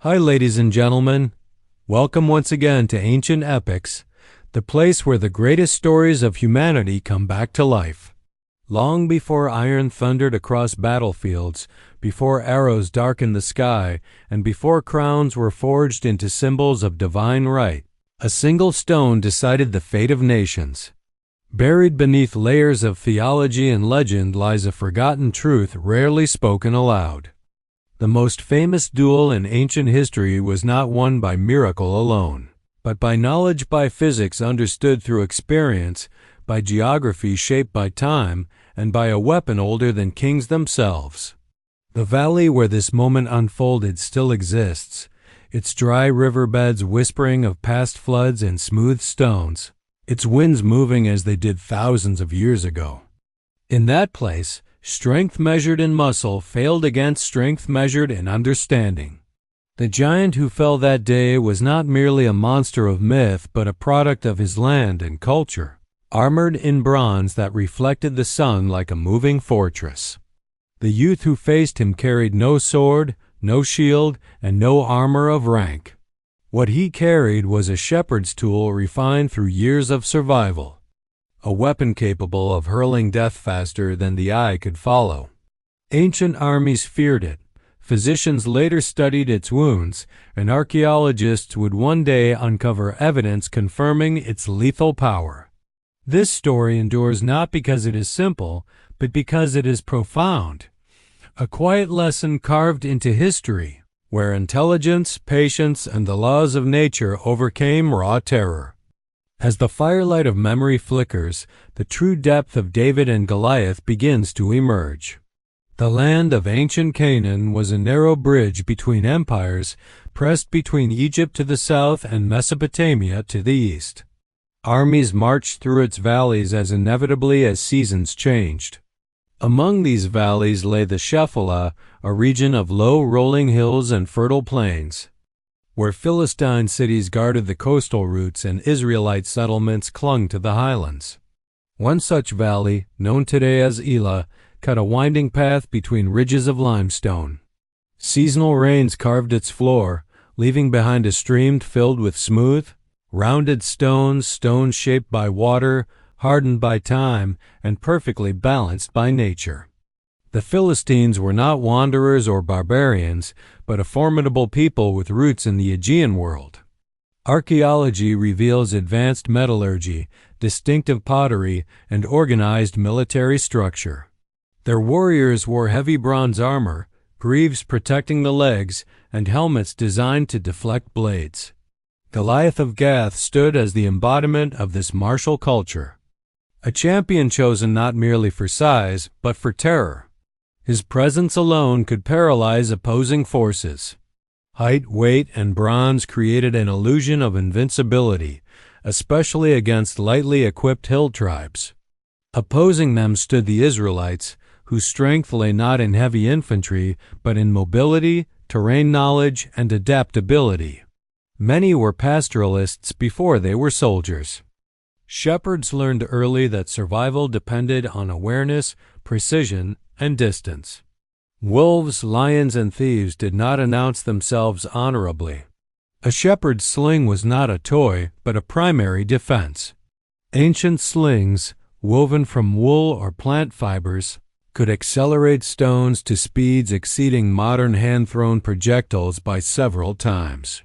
Hi, ladies and gentlemen. Welcome once again to Ancient Epics, the place where the greatest stories of humanity come back to life. Long before iron thundered across battlefields, before arrows darkened the sky, and before crowns were forged into symbols of divine right, a single stone decided the fate of nations. Buried beneath layers of theology and legend lies a forgotten truth rarely spoken aloud. The most famous duel in ancient history was not won by miracle alone, but by knowledge, by physics understood through experience, by geography shaped by time, and by a weapon older than kings themselves. The valley where this moment unfolded still exists, its dry riverbeds whispering of past floods and smooth stones, its winds moving as they did thousands of years ago. In that place, strength measured in muscle failed against strength measured in understanding. The giant who fell that day was not merely a monster of myth, but a product of his land and culture, armored in bronze that reflected the sun like a moving fortress. The youth who faced him carried no sword, no shield, and no armor of rank. What he carried was a shepherd's tool refined through years of survival, a weapon capable of hurling death faster than the eye could follow. Ancient armies feared it, physicians later studied its wounds, and archaeologists would one day uncover evidence confirming its lethal power. This story endures not because it is simple, but because it is profound, a quiet lesson carved into history, where intelligence, patience, and the laws of nature overcame raw terror. As the firelight of memory flickers, the true depth of David and Goliath begins to emerge. The land of ancient Canaan was a narrow bridge between empires, pressed between Egypt to the south and Mesopotamia to the east. Armies marched through its valleys as inevitably as seasons changed. Among these valleys lay the Shephelah, a region of low rolling hills and fertile plains, where Philistine cities guarded the coastal routes and Israelite settlements clung to the highlands. One such valley, known today as Elah, cut a winding path between ridges of limestone. Seasonal rains carved its floor, leaving behind a stream filled with smooth, rounded stones shaped by water, hardened by time, and perfectly balanced by nature. The Philistines were not wanderers or barbarians, but a formidable people with roots in the Aegean world. Archaeology reveals advanced metallurgy, distinctive pottery, and organized military structure. Their warriors wore heavy bronze armor, greaves protecting the legs, and helmets designed to deflect blades. Goliath of Gath stood as the embodiment of this martial culture, a champion chosen not merely for size, but for terror. His presence alone could paralyze opposing forces. Height, weight, and bronze created an illusion of invincibility, especially against lightly equipped hill tribes. Opposing them stood the Israelites, whose strength lay not in heavy infantry, but in mobility, terrain knowledge, and adaptability. Many were pastoralists before they were soldiers. Shepherds learned early that survival depended on awareness, precision, and distance. Wolves, lions, and thieves did not announce themselves honorably. A shepherd's sling was not a toy, but a primary defense. Ancient slings, woven from wool or plant fibers, could accelerate stones to speeds exceeding modern hand-thrown projectiles by several times.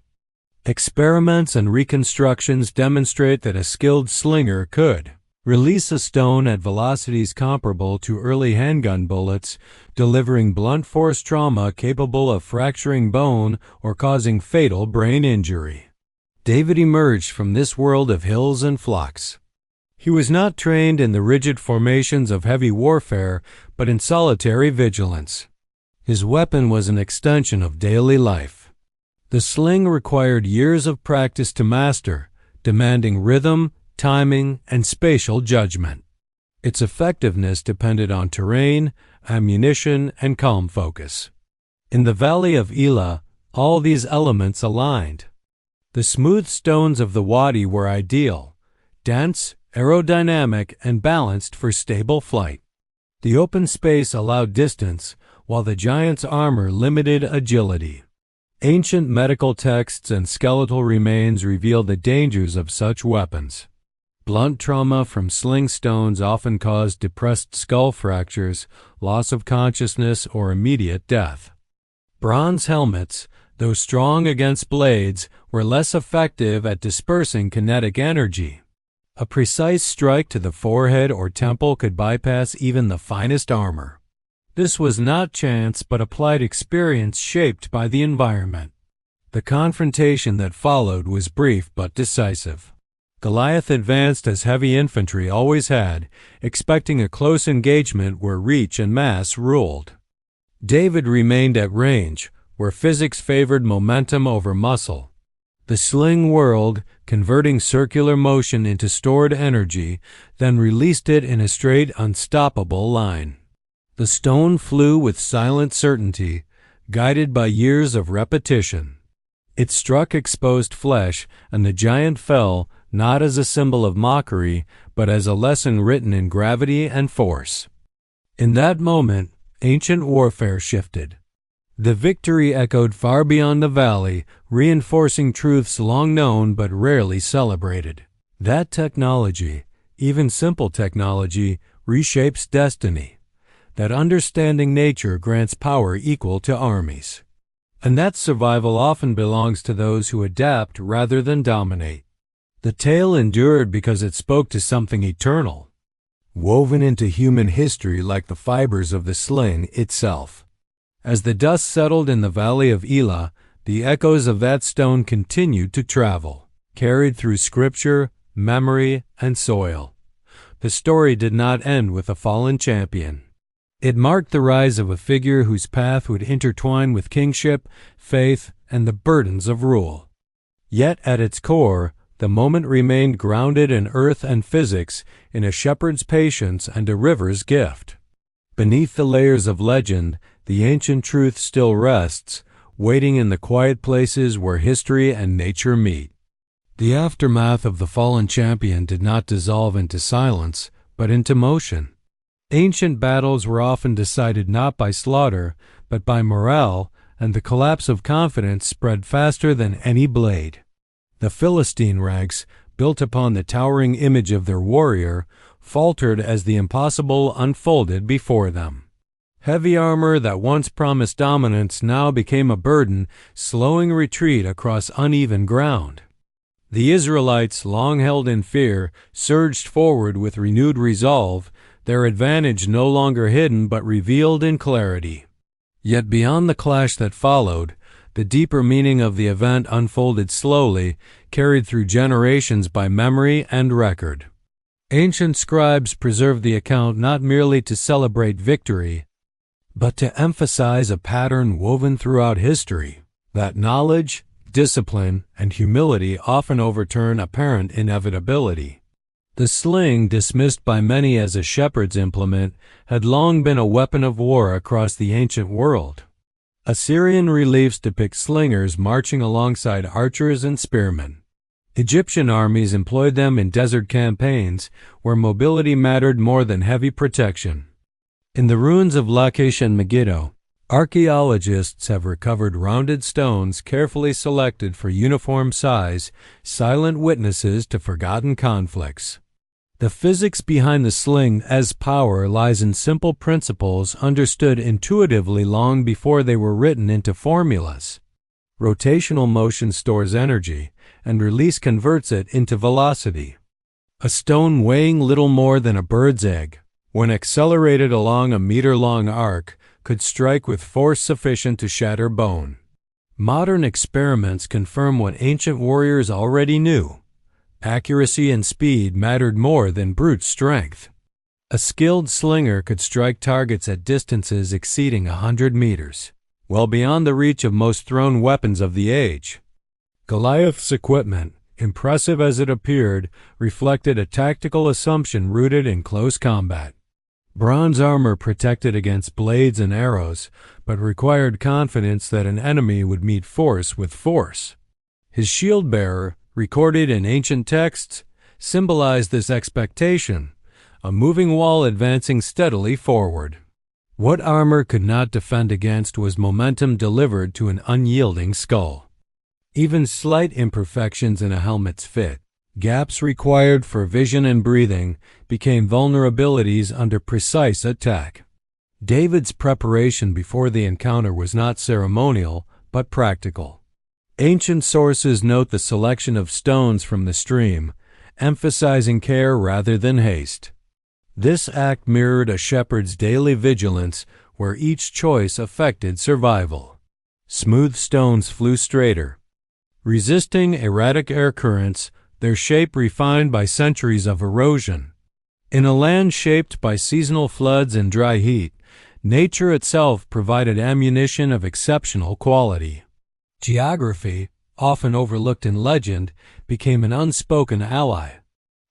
Experiments and reconstructions demonstrate that a skilled slinger could release a stone at velocities comparable to early handgun bullets, delivering blunt force trauma capable of fracturing bone or causing fatal brain injury. David emerged from this world of hills and flocks. He was not trained in the rigid formations of heavy warfare, but in solitary vigilance. His weapon was an extension of daily life. The sling required years of practice to master, demanding rhythm, timing, and spatial judgment. Its effectiveness depended on terrain, ammunition, and calm focus. In the Valley of Elah, all these elements aligned. The smooth stones of the wadi were ideal, dense, aerodynamic, and balanced for stable flight. The open space allowed distance, while the giant's armor limited agility. Ancient medical texts and skeletal remains reveal the dangers of such weapons. Blunt trauma from sling stones often caused depressed skull fractures, loss of consciousness, or immediate death. Bronze helmets, though strong against blades, were less effective at dispersing kinetic energy. A precise strike to the forehead or temple could bypass even the finest armor. This was not chance but applied experience shaped by the environment. The confrontation that followed was brief but decisive. Goliath advanced as heavy infantry always had, expecting a close engagement where reach and mass ruled. David remained at range, where physics favored momentum over muscle. The sling whirled, converting circular motion into stored energy, then released it in a straight, unstoppable line. The stone flew with silent certainty, guided by years of repetition. It struck exposed flesh, and the giant fell, not as a symbol of mockery, but as a lesson written in gravity and force. In that moment, ancient warfare shifted. The victory echoed far beyond the valley, reinforcing truths long known but rarely celebrated. That technology, even simple technology, reshapes destiny. That understanding nature grants power equal to armies. And that survival often belongs to those who adapt rather than dominate. The tale endured because it spoke to something eternal, woven into human history like the fibers of the sling itself. As the dust settled in the Valley of Elah, the echoes of that stone continued to travel, carried through scripture, memory, and soil. The story did not end with a fallen champion. It marked the rise of a figure whose path would intertwine with kingship, faith, and the burdens of rule. Yet at its core, the moment remained grounded in earth and physics, in a shepherd's patience and a river's gift. Beneath the layers of legend, the ancient truth still rests, waiting in the quiet places where history and nature meet. The aftermath of the fallen champion did not dissolve into silence, but into motion. Ancient battles were often decided not by slaughter, but by morale, and the collapse of confidence spread faster than any blade. The Philistine ranks, built upon the towering image of their warrior, faltered as the impossible unfolded before them. Heavy armor that once promised dominance now became a burden, slowing retreat across uneven ground. The Israelites, long held in fear, surged forward with renewed resolve, their advantage no longer hidden but revealed in clarity. Yet beyond the clash that followed, the deeper meaning of the event unfolded slowly, carried through generations by memory and record. Ancient scribes preserved the account not merely to celebrate victory, but to emphasize a pattern woven throughout history, that knowledge, discipline, and humility often overturn apparent inevitability. The sling, dismissed by many as a shepherd's implement, had long been a weapon of war across the ancient world. Assyrian reliefs depict slingers marching alongside archers and spearmen. Egyptian armies employed them in desert campaigns, where mobility mattered more than heavy protection. In the ruins of Lachish and Megiddo, archaeologists have recovered rounded stones carefully selected for uniform size, silent witnesses to forgotten conflicts. The physics behind the sling as power lies in simple principles understood intuitively long before they were written into formulas. Rotational motion stores energy, and release converts it into velocity. A stone weighing little more than a bird's egg, when accelerated along a meter-long arc, could strike with force sufficient to shatter bone. Modern experiments confirm what ancient warriors already knew. Accuracy and speed mattered more than brute strength. A skilled slinger could strike targets at distances exceeding 100 meters, well beyond the reach of most thrown weapons of the age. Goliath's equipment, impressive as it appeared, reflected a tactical assumption rooted in close combat. Bronze armor protected against blades and arrows, but required confidence that an enemy would meet force with force. His shield-bearer, recorded in ancient texts, symbolized this expectation, a moving wall advancing steadily forward. What armor could not defend against was momentum delivered to an unyielding skull. Even slight imperfections in a helmet's fit, gaps required for vision and breathing, became vulnerabilities under precise attack. David's preparation before the encounter was not ceremonial, but practical. Ancient sources note the selection of stones from the stream, emphasizing care rather than haste. This act mirrored a shepherd's daily vigilance, where each choice affected survival. Smooth stones flew straighter, resisting erratic air currents, their shape refined by centuries of erosion. In a land shaped by seasonal floods and dry heat, nature itself provided ammunition of exceptional quality. Geography, often overlooked in legend, became an unspoken ally.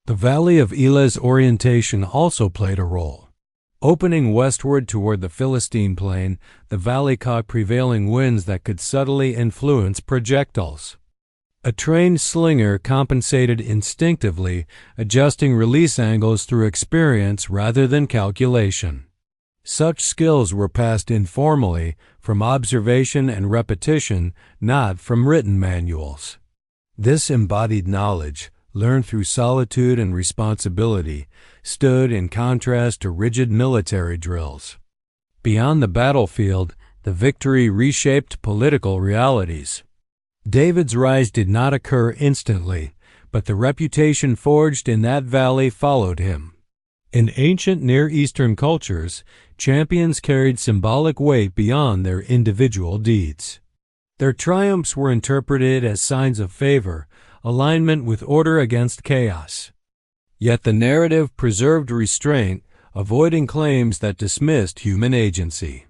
The Valley of Elah's orientation also played a role. Opening westward toward the Philistine plain, the valley caught prevailing winds that could subtly influence projectiles. A trained slinger compensated instinctively, adjusting release angles through experience rather than calculation. Such skills were passed informally, from observation and repetition, not from written manuals. This embodied knowledge, learned through solitude and responsibility, stood in contrast to rigid military drills. Beyond the battlefield, the victory reshaped political realities. David's rise did not occur instantly, but the reputation forged in that valley followed him. In ancient Near Eastern cultures, champions carried symbolic weight beyond their individual deeds. Their triumphs were interpreted as signs of favor, alignment with order against chaos. Yet the narrative preserved restraint, avoiding claims that dismissed human agency.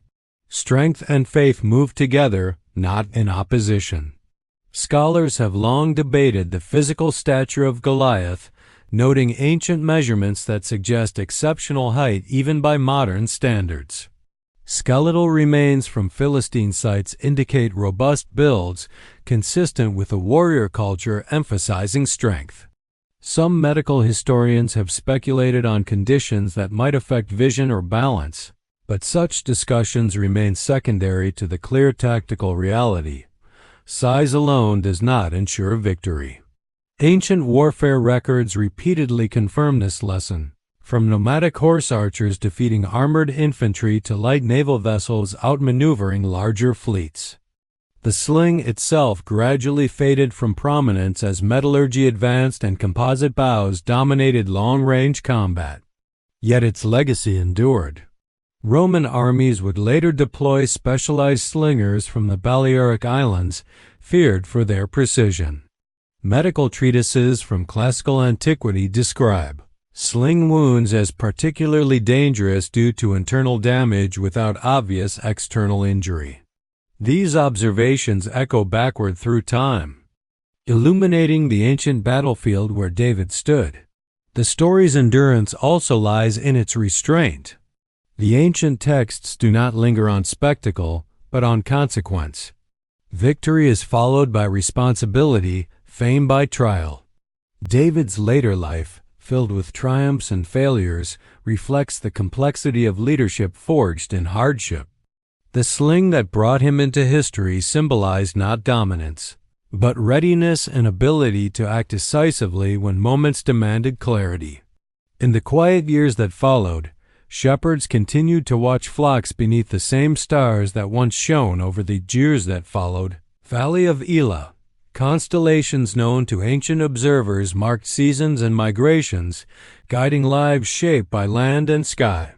Strength and faith moved together, not in opposition. Scholars have long debated the physical stature of Goliath, noting ancient measurements that suggest exceptional height even by modern standards. Skeletal remains from Philistine sites indicate robust builds, consistent with a warrior culture emphasizing strength. Some medical historians have speculated on conditions that might affect vision or balance, but such discussions remain secondary to the clear tactical reality. Size alone does not ensure victory. Ancient warfare records repeatedly confirm this lesson, from nomadic horse archers defeating armored infantry to light naval vessels outmaneuvering larger fleets. The sling itself gradually faded from prominence as metallurgy advanced and composite bows dominated long-range combat. Yet its legacy endured. Roman armies would later deploy specialized slingers from the Balearic Islands, feared for their precision. Medical treatises from classical antiquity describe sling wounds as particularly dangerous due to internal damage without obvious external injury. These observations echo backward through time, illuminating the ancient battlefield where David stood. The story's endurance also lies in its restraint. The ancient texts do not linger on spectacle, but on consequence. Victory is followed by responsibility, fame by trial. David's later life, filled with triumphs and failures, reflects the complexity of leadership forged in hardship. The sling that brought him into history symbolized not dominance, but readiness and ability to act decisively when moments demanded clarity. In the quiet years that followed, shepherds continued to watch flocks beneath the same stars that once shone over the years that followed. Valley of Elah. Constellations known to ancient observers marked seasons and migrations, guiding lives shaped by land and sky.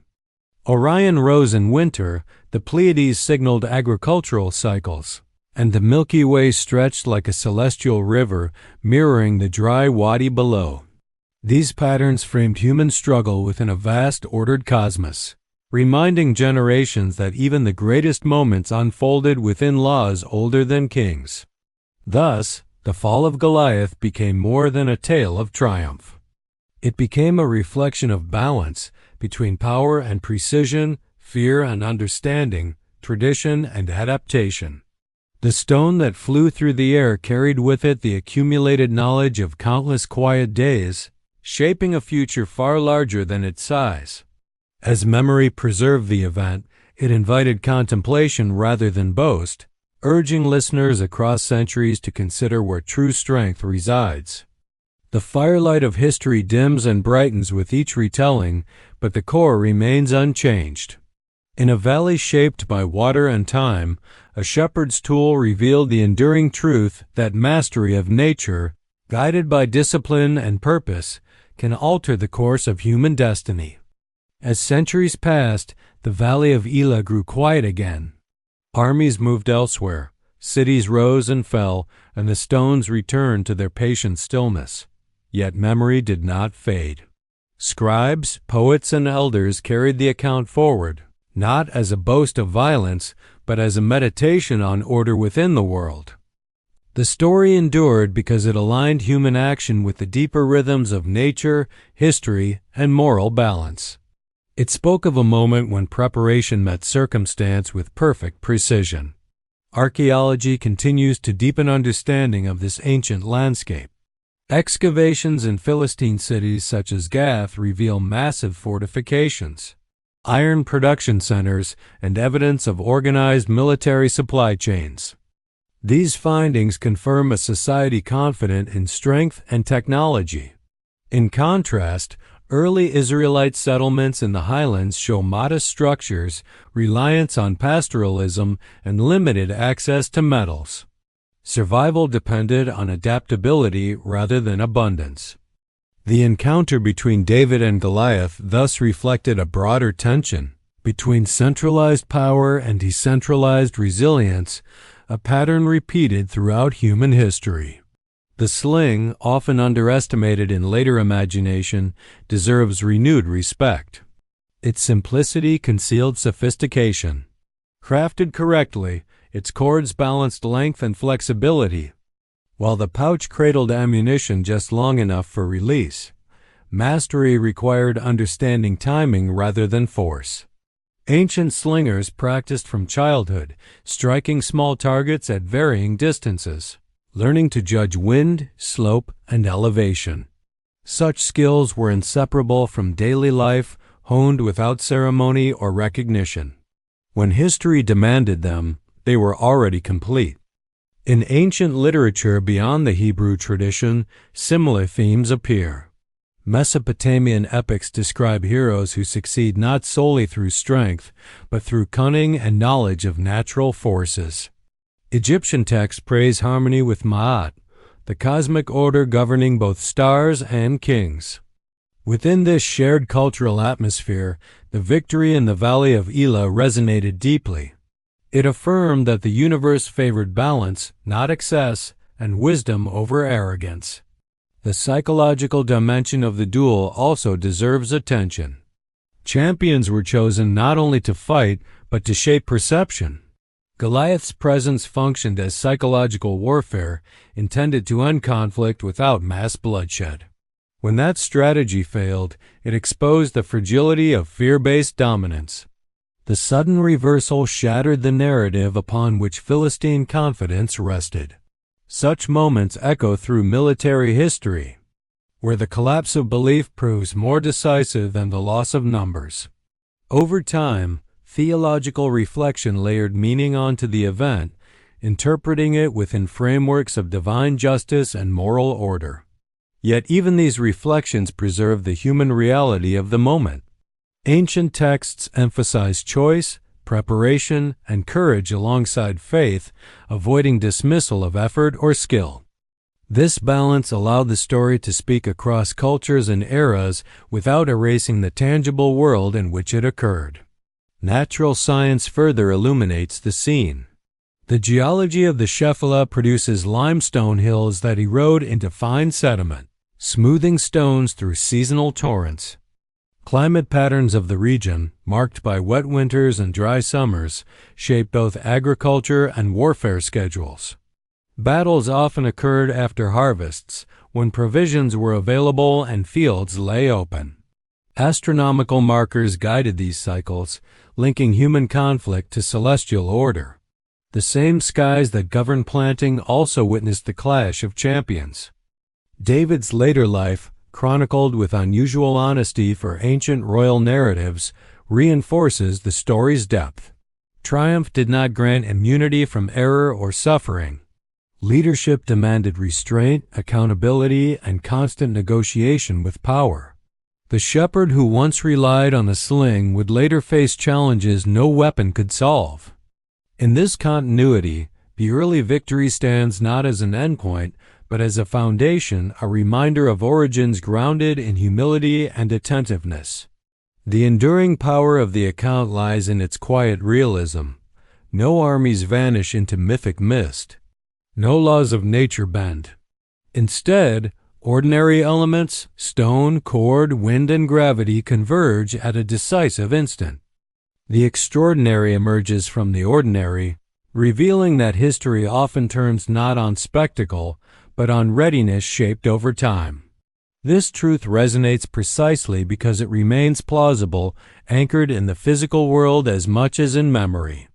Orion rose in winter, the Pleiades signaled agricultural cycles, and the Milky Way stretched like a celestial river, mirroring the dry wadi below. These patterns framed human struggle within a vast ordered cosmos, reminding generations that even the greatest moments unfolded within laws older than kings. Thus, the fall of Goliath became more than a tale of triumph. It became a reflection of balance between power and precision, fear and understanding, tradition and adaptation. The stone that flew through the air carried with it the accumulated knowledge of countless quiet days, shaping a future far larger than its size. As memory preserved the event, It invited contemplation rather than boast, urging listeners across centuries to consider where true strength resides. The firelight of history dims and brightens with each retelling, but the core remains unchanged. In a valley shaped by water and time, a shepherd's tool revealed the enduring truth that mastery of nature, guided by discipline and purpose, can alter the course of human destiny. As centuries passed, the Valley of Elah grew quiet again. Armies moved elsewhere, cities rose and fell, and the stones returned to their patient stillness. Yet memory did not fade. Scribes, poets, and elders carried the account forward, not as a boast of violence, but as a meditation on order within the world. The story endured because it aligned human action with the deeper rhythms of nature, history, and moral balance. It spoke of a moment when preparation met circumstance with perfect precision. Archaeology continues to deepen understanding of this ancient landscape. Excavations in Philistine cities such as Gath reveal massive fortifications, iron production centers, and evidence of organized military supply chains. These findings confirm a society confident in strength and technology. In contrast, early Israelite settlements in the highlands show modest structures, reliance on pastoralism, and limited access to metals. Survival depended on adaptability rather than abundance. The encounter between David and Goliath thus reflected a broader tension between centralized power and decentralized resilience, a pattern repeated throughout human history. The sling, often underestimated in later imagination, deserves renewed respect. Its simplicity concealed sophistication. Crafted correctly, its cords balanced length and flexibility, while the pouch cradled ammunition just long enough for release. Mastery required understanding timing rather than force. Ancient slingers practiced from childhood, striking small targets at varying distances, learning to judge wind, slope, and elevation. Such skills were inseparable from daily life, honed without ceremony or recognition. When history demanded them, they were already complete. In ancient literature beyond the Hebrew tradition, similar themes appear. Mesopotamian epics describe heroes who succeed not solely through strength, but through cunning and knowledge of natural forces. Egyptian texts praise harmony with Ma'at, the cosmic order governing both stars and kings. Within this shared cultural atmosphere, the victory in the Valley of Elah resonated deeply. It affirmed that the universe favored balance, not excess, and wisdom over arrogance. The psychological dimension of the duel also deserves attention. Champions were chosen not only to fight, but to shape perception. Goliath's presence functioned as psychological warfare, intended to end conflict without mass bloodshed. When that strategy failed, it exposed the fragility of fear-based dominance. The sudden reversal shattered the narrative upon which Philistine confidence rested. Such moments echo through military history, where the collapse of belief proves more decisive than the loss of numbers. Over time, theological reflection layered meaning onto the event, interpreting it within frameworks of divine justice and moral order. Yet even these reflections preserve the human reality of the moment. Ancient texts emphasize choice, preparation, and courage alongside faith, avoiding dismissal of effort or skill. This balance allowed the story to speak across cultures and eras without erasing the tangible world in which it occurred. Natural science further illuminates the scene. The geology of the Shephelah produces limestone hills that erode into fine sediment, smoothing stones through seasonal torrents. Climate patterns of the region, marked by wet winters and dry summers, shape both agriculture and warfare schedules. Battles often occurred after harvests, when provisions were available and fields lay open. Astronomical markers guided these cycles, linking human conflict to celestial order. The same skies that govern planting also witnessed the clash of champions. David's later life, chronicled with unusual honesty for ancient royal narratives, reinforces the story's depth. Triumph did not grant immunity from error or suffering. Leadership demanded restraint, accountability, and constant negotiation with power. The shepherd who once relied on a sling would later face challenges no weapon could solve. In this continuity, the early victory stands not as an endpoint, but as a foundation, a reminder of origins grounded in humility and attentiveness. The enduring power of the account lies in its quiet realism. No armies vanish into mythic mist. No laws of nature bend. Instead, ordinary elements, stone, cord, wind, and gravity converge at a decisive instant. The extraordinary emerges from the ordinary, revealing that history often turns not on spectacle, but on readiness shaped over time. This truth resonates precisely because it remains plausible, anchored in the physical world as much as in memory.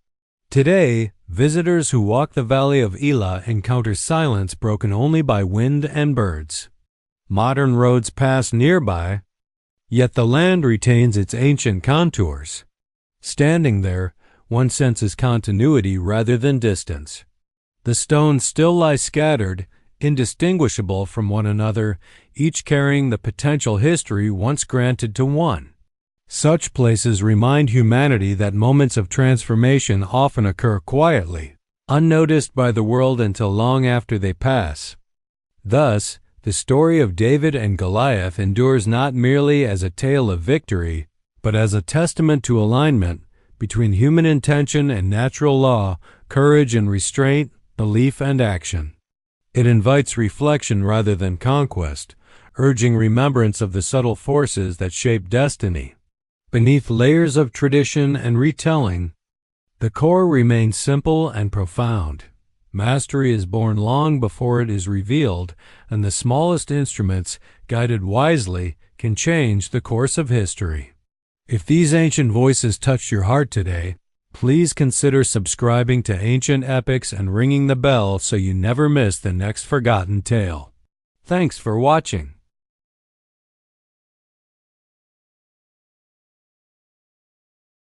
Today, visitors who walk the Valley of Elah encounter silence broken only by wind and birds. Modern roads pass nearby, yet the land retains its ancient contours. Standing there, one senses continuity rather than distance. The stones still lie scattered, indistinguishable from one another, each carrying the potential history once granted to one. Such places remind humanity that moments of transformation often occur quietly, unnoticed by the world until long after they pass. Thus, the story of David and Goliath endures not merely as a tale of victory, but as a testament to alignment between human intention and natural law, courage and restraint, belief and action. It invites reflection rather than conquest, urging remembrance of the subtle forces that shape destiny. Beneath layers of tradition and retelling, the core remains simple and profound. Mastery is born long before it is revealed, and the smallest instruments, guided wisely, can change the course of history. If these ancient voices touched your heart today, please consider subscribing to Ancient Epics and ringing the bell so you never miss the next forgotten tale. Thanks for watching.